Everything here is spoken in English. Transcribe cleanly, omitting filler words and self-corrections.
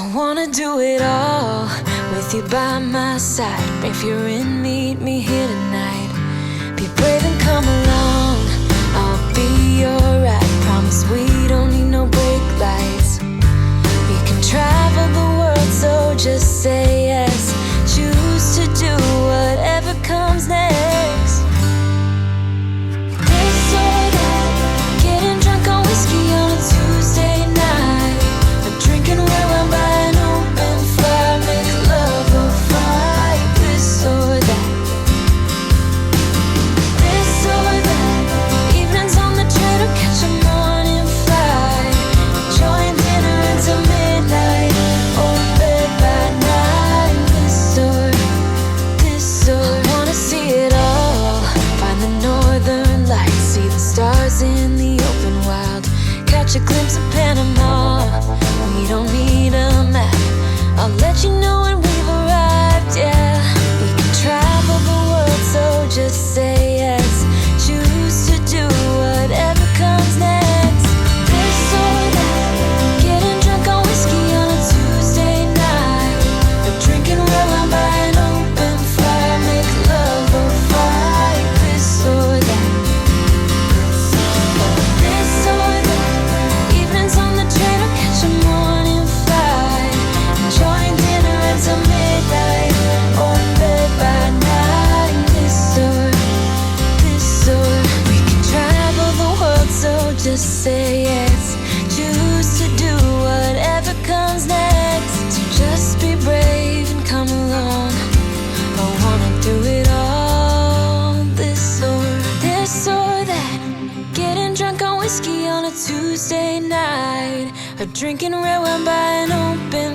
I wanna do it all with you by my side. If you're in, meet me here tonight. Be brave and come along, I'll be your ride. Promise we don't need no brake lights. We can travel the world, so just say yes. Choose to do whatever comes next. This or that, getting drunk on whiskey on a Tuesday night, or drinking red wine by an open fire, make love or fight. This or that, this or that, evenings on the train or catch a morning flight, enjoying dinner until midnight, or bed by night. This or I wanna see it all, find the northern lights, see the stars in the open wild, catch a glimpse of Panama. We don't need a map, I'll let you know when we've arrived, yeah. We can travel the world, so just say yes. Choose to do whatever comes next. This or that, getting drunk on whiskey on a Tuesday night, or drinking red wine by an open fire, make love or fight. This or that, this or that, evenings on the train or catch a morning flight, enjoying dinner until midnight, or in bed by night. This or we can travel the world, so just say yes. Choose to do whatever comes next. So just be brave and come along, I wanna do it all. This or that, getting drunk on whiskey on a Tuesday night, or drinking red wine by an open